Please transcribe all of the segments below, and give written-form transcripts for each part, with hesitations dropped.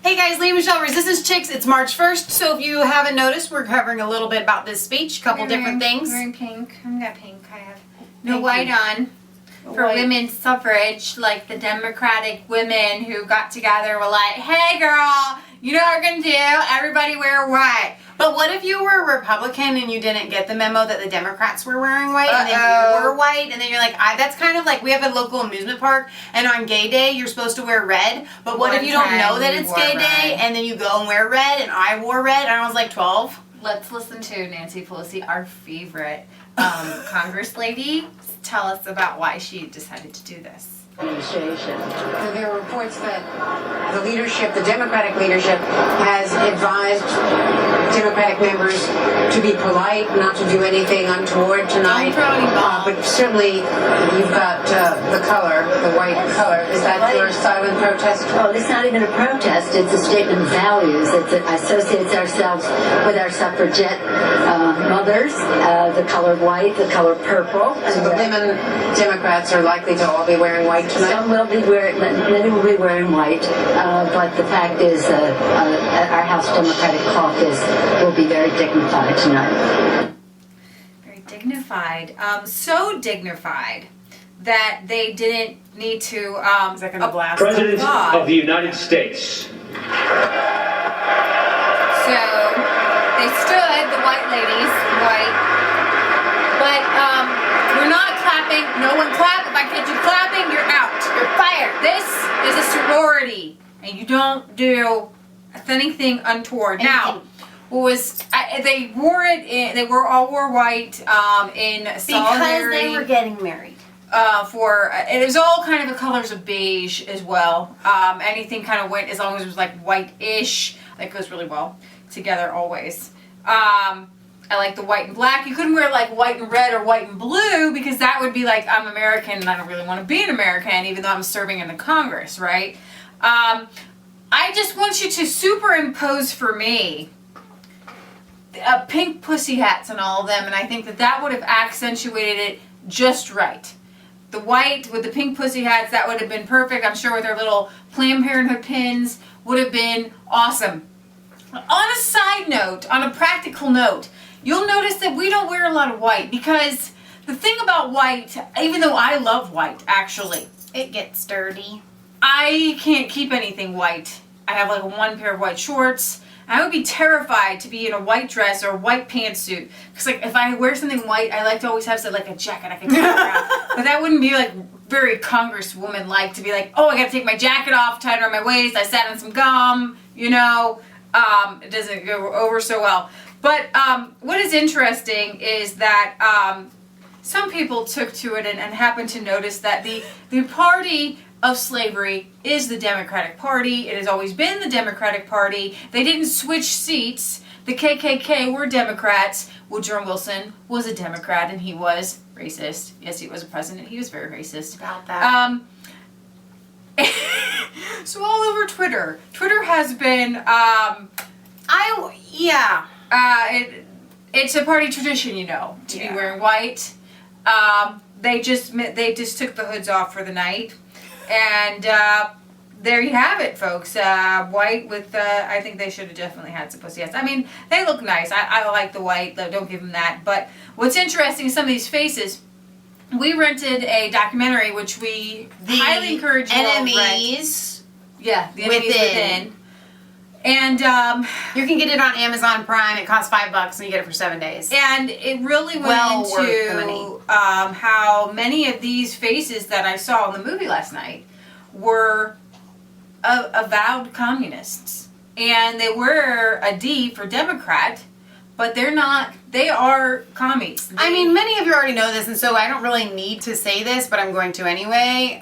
Hey guys, Lee Michelle, Resistance Chicks. It's March 1st, so if you haven't noticed, we're covering a little bit about this speech, a couple different things. I'm wearing pink. I've got pink. I have no Thank white you. on for women's suffrage, like the Democratic women who got together and were like, hey girl, you know what we're going to do? Everybody wear white. But what if you were a Republican and you didn't get the memo that the Democrats were wearing white, and then you were white, and then you're like, that's kind of like we have a local amusement park, and on gay day you're supposed to wear red, but what if you don't know that it's gay day, and then you go and wear red, and I wore red, and I was like 12? Let's listen to Nancy Pelosi, our favorite Congress lady, tell us about why she decided to do this. Administration. So there are reports that the leadership, the Democratic leadership, has advised Democratic members to be polite, not to do anything untoward tonight. But certainly, you've got the color, the white color. Is that your silent protest? Well, it's not even a protest. It's a statement of values. It associates ourselves with our suffragette mothers, the color white, the color purple. So the women Democrats are likely to all be wearing white tonight? Some will be wearing, many will be wearing white, but the fact is our House Democratic caucus will be very dignified tonight. Very dignified. So dignified that they didn't need to President of the United States. So they stood, the white ladies, white, but we're not clapping. No one clap. If I catch you clapping, you're out. You're fired. This is a sorority, and you don't do anything untoward. Now, what was they wore it? They all wore white in solidarity because they were getting married. It was all kind of the colors of beige as well. Anything kind of white, as long as it was like white-ish, that goes really well together always. I like the white and black. You couldn't wear like white and red or white and blue because that would be like, I'm American and I don't really want to be an American even though I'm serving in the Congress, right? I just want you to superimpose for me pink pussy hats on all of them, and I think that would have accentuated it just right. The white with the pink pussy hats, that would have been perfect. I'm sure with their little Planned Parenthood pins would have been awesome. On a side note, on a practical note, you'll notice that we don't wear a lot of white because the thing about white, even though I love white, actually, It gets dirty. I can't keep anything white. I have like one pair of white shorts. I would be terrified to be in a white dress or a white pantsuit because like if I wear something white, I like to always have like a jacket I can take around. But that wouldn't be like very Congresswoman like to be like, oh, I got to take my jacket off, tie it around my waist. I sat on some gum, you know. It doesn't go over so well. But what is interesting is that some people took to it and happened to notice that the party of slavery is the Democratic Party. It has always been the Democratic Party. They didn't switch seats. The KKK were Democrats. Woodrow Wilson was a Democrat and he was racist. Yes, he was a president. He was very racist. About that. So all over Twitter. Twitter has been, it's a party tradition, you know, to be wearing white. They just took the hoods off for the night, and there you have it, folks. White with, I think they should have definitely had some pussy hats. I mean, they look nice. I like the white. Don't give them that. But what's interesting is some of these faces. We rented a documentary, which we highly encourage you all to rent. Enemies. Yeah, the Enemies Within. And You can get it on Amazon Prime. It costs $5 and you get it for 7 days. and it really went Well worth the money. into how many of these faces that I saw in the movie last night were avowed communists. And they were a D for Democrat, but they're not. They are commies. I mean, many of you already know this, and so I don't really need to say this, but I'm going to anyway.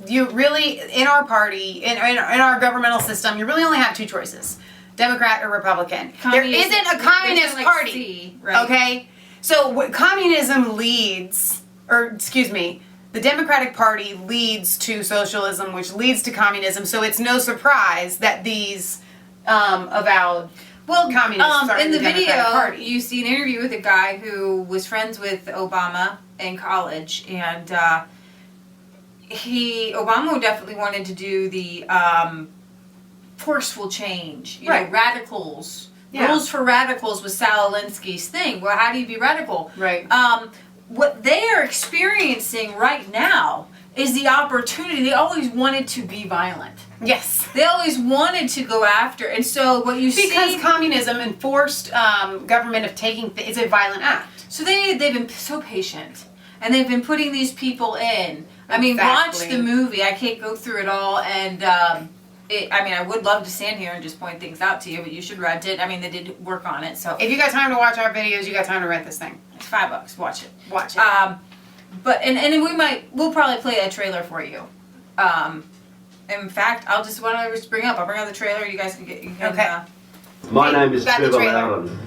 You really, in our party, in our governmental system, you really only have two choices: Democrat or Republican. There isn't a communist party, C, right? okay? So communism leads, or excuse me, the Democratic Party leads to socialism, which leads to communism. So it's no surprise that these avowed communists are in the Democratic video, Party. you see an interview with a guy who was friends with Obama in college, and Obama definitely wanted to do the forceful change. You Right. know, radicals. Yeah. Rules for radicals was Sal Alinsky's thing. Well, how do you be radical? Right. What they are experiencing right now is the opportunity. They always wanted to be violent. Yes. They always wanted to go after. And so what you see... Because communism enforced government of taking... It's a violent act. So they've been so patient. And they've been putting these people in. I mean, watch Exactly. the movie. I can't go through it all. And, I would love to stand here and just point things out to you, but you should rent it. I mean, they did work on it, so... If you got time to watch our videos, you got time to rent this thing. It's $5. Watch it. Watch it. But we'll probably play a trailer for you. In fact, why don't I just bring up the trailer. You guys can get. Okay. My name is Got the Trevor trailer. Loudon.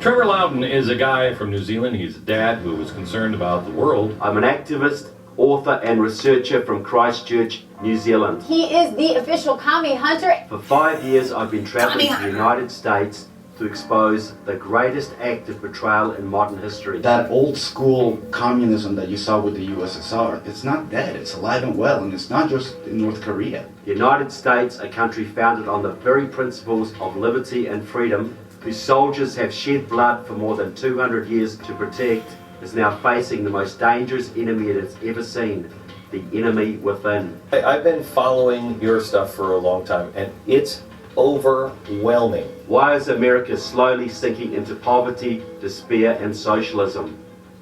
Trevor Loudon is a guy from New Zealand. He's a dad who was concerned about the world. I'm an activist, author and researcher from Christchurch, New Zealand. He is the official commie hunter. For 5 years I've been traveling to the Tommy. United States to expose the greatest act of betrayal in modern history. That old school communism that you saw with the USSR, it's not dead, it's alive and well, and it's not just in North Korea. The United States, a country founded on the very principles of liberty and freedom, whose soldiers have shed blood for more than 200 years to protect, is now facing the most dangerous enemy it has ever seen, the enemy within. I've been following your stuff for a long time, and it's overwhelming. Why is America slowly sinking into poverty, despair and socialism?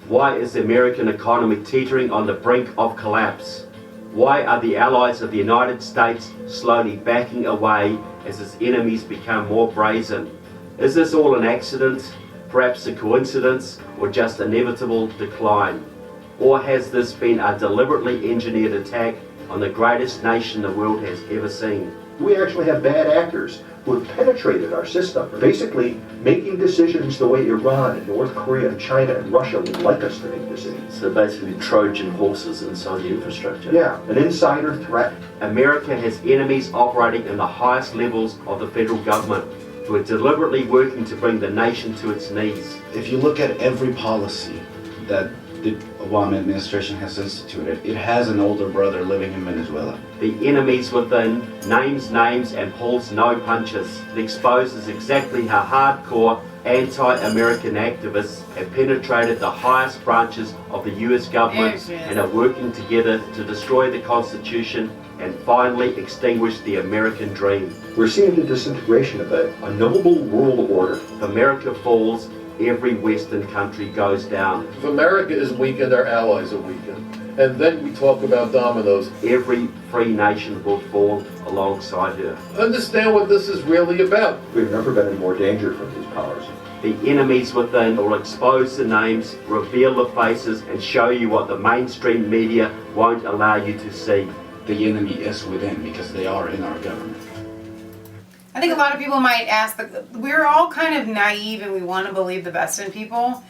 Why is the American economy teetering on the brink of collapse? Why are the allies of the United States slowly backing away as its enemies become more brazen? Is this all an accident, perhaps a coincidence, or just inevitable decline? Or has this been a deliberately engineered attack on the greatest nation the world has ever seen? We actually have bad actors who have penetrated our system, basically making decisions the way Iran and North Korea and China and Russia would like us to make decisions. So basically Trojan horses inside the infrastructure. Yeah, an insider threat. America has enemies operating in the highest levels of the federal government who are deliberately working to bring the nation to its knees. If you look at every policy that the Obama administration has instituted, it has an older brother living in Venezuela. The enemies within names names and pulls no punches. It exposes exactly how hardcore anti-American activists have penetrated the highest branches of the US government and are working together to destroy the Constitution and finally extinguish the American dream. We're seeing the disintegration of a noble world order. If America falls, every Western country goes down. If America is weakened, our allies are weakened. And then we talk about dominoes. Every free nation will fall alongside her. Understand what this is really about. We've never been in more danger from these powers. The enemies within will expose the names, reveal the faces, and show you what the mainstream media won't allow you to see. The enemy is within because they are in our government. I think a lot of people might ask that we're all kind of naive and we want to believe the best in people.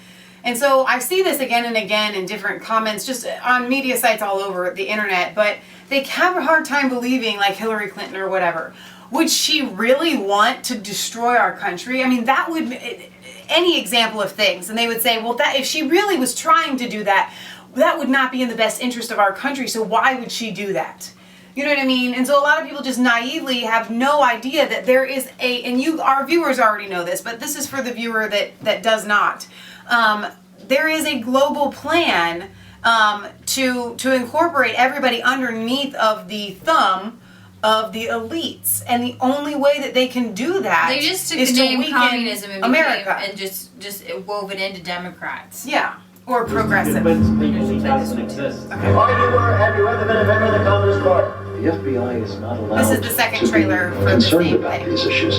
And so I see this again and again in different comments just on media sites all over the internet, but they have a hard time believing, like Hillary Clinton or whatever. Would she really want to destroy our country? I mean, that would any example of things. And they would say, well, that if she really was trying to do that, that would not be in the best interest of our country. So why would she do that? You know what I mean? And so a lot of people just naively have no idea that there is our viewers already know this, but this is for the viewer that does not. There is a global plan to incorporate everybody underneath of the thumb of the elites, and the only way that they can do that They just took is the to name weaken communism and America. and just wove it into Democrats. Yeah, or progressive. Convince people it doesn't exist. Have you ever been a member of the Communist Party? The FBI is not allowed This is the second to trailer be for the concerned same about thing. these issues.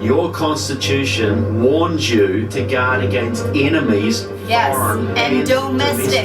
Your Constitution warns you to guard against enemies, Yes, foreign and domestic.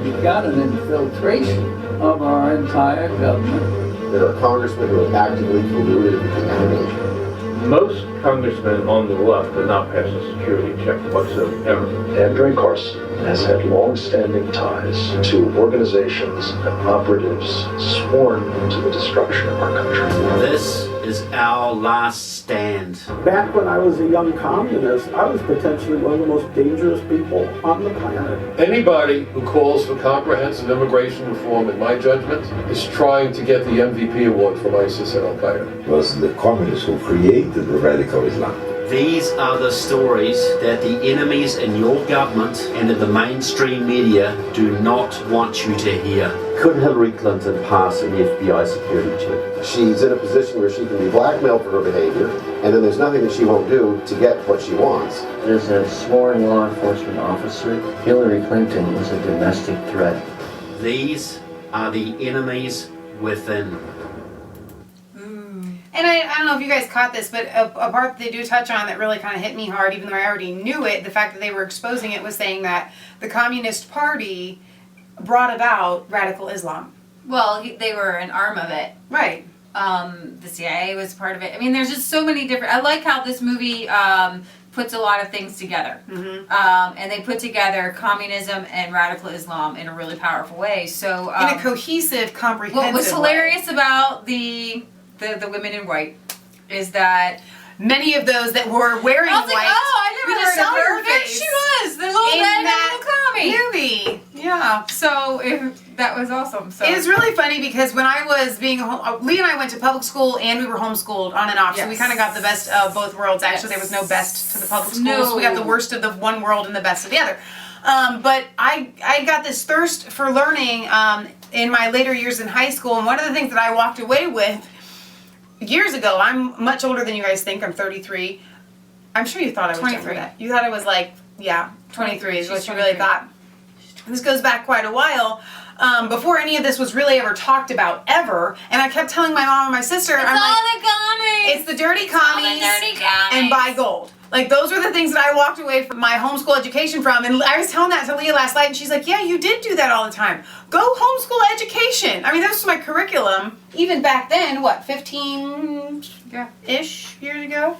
You've got an infiltration of our entire government. There are congressmen who have actively colluded with the enemy. Most congressmen on the left have not passed a security check whatsoever. And during course, has had long-standing ties to organizations and operatives sworn to the destruction of our country. This is our last stand. Back when I was a young communist, I was potentially one of the most dangerous people on the planet. Anybody who calls for comprehensive immigration reform, in my judgment, is trying to get the MVP award from ISIS and Al-Qaeda. It was the communists who created the radical Islam. These are the stories that the enemies in your government and in the mainstream media do not want you to hear. Could Hillary Clinton pass an FBI security check? She's in a position where she can be blackmailed for her behavior, and then there's nothing that she won't do to get what she wants. As a sworn law enforcement officer, Hillary Clinton is a domestic threat. These are the enemies within. And I don't know if you guys caught this, but a part they do touch on that really kind of hit me hard, even though I already knew it, the fact that they were exposing it was saying that the Communist Party brought about radical Islam. Well, they were an arm of it. Right. The CIA was part of it. I mean, there's just so many different... I like how this movie puts a lot of things together. Mm-hmm. And they put together communism and radical Islam in a really powerful way. So in a cohesive, comprehensive what was hilarious about the women in white is that many of those that were wearing I was white, like, oh, I never heard of her. There face she was, the little in red that little commie. movie. Yeah. So that was awesome. So it was really funny because when I was being Lee and I went to public school and we were homeschooled on and off, so we kind of got the best of both worlds. Actually, there was no best to the public school, so we got the worst of the one world and the best of the other. But I got this thirst for learning in my later years in high school, and one of the things that I walked away with years ago, I'm much older than you guys think. I'm 33. I'm sure you thought I was 23. younger. You thought I was like, 23 is what you really thought. This goes back quite a while. Before any of this was really ever talked about, ever. And I kept telling my mom and my sister, the commies. It's the dirty commies and buy gold. Like, those were the things that I walked away from my homeschool education from. And I was telling that to Leah last night, and she's like, yeah, you did do that all the time. Go homeschool education. I mean, that was my curriculum, even back then, 15-ish years ago?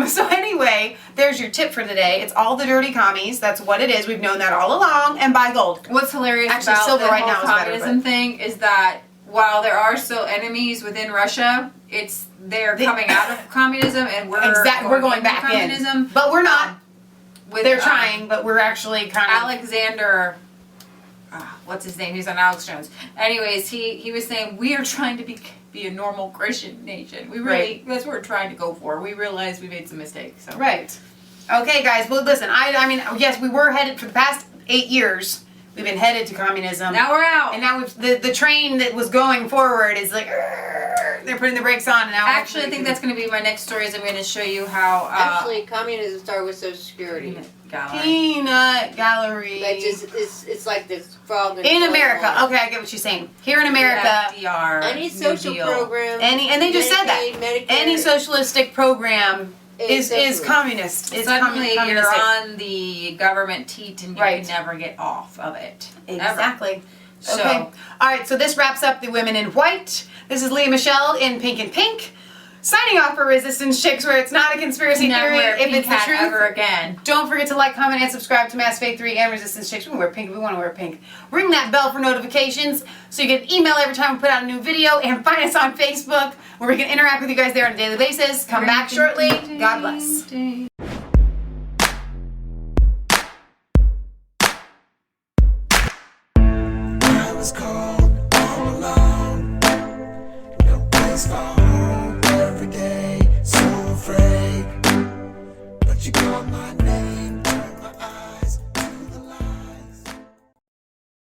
So anyway, there's your tip for today. It's all the dirty commies. That's what it is. We've known that all along. And buy gold. What's hilarious Actually, about silver the right whole now is better, communism thing is that while there are still enemies within Russia, they're coming out of communism, and we're going back communism. in. But we're not. With, they're trying, but we're actually kind of... Alexander, what's his name? He's on Alex Jones. Anyways, he was saying, we are trying to be a normal Christian nation. We really, that's what we're trying to go for. We realized we made some mistakes. So. Right. Okay, guys. Well, listen, I mean, yes, we were headed for the past 8 years. We've been headed to communism. Now we're out. And now the train that was going forward is like, they're putting the brakes on. And now actually, I think that's going to be my next story. Is I'm going to show you how... Actually, communism started with Social Security. Peanut gallery. That just, it's like this frog in America. Okay, I get what you're saying. Here in America, any social program, and they just said that Medicare, any socialistic program is communist. It's suddenly communistic. you're on the government teat and you can never get off of it. Exactly. Ever. So, okay. All right. So this wraps up the Women in White. This is Leah Michelle in Pink and Pink. Signing off for Resistance Chicks, where it's not a conspiracy theory if it's the truth. Ever again. Don't forget to like, comment, and subscribe to Mass Faith 3 and Resistance Chicks. We can wear pink if we want to wear pink. Ring that bell for notifications so you get an email every time we put out a new video. And find us on Facebook where we can interact with you guys there on a daily basis. Come back shortly. God bless. I was called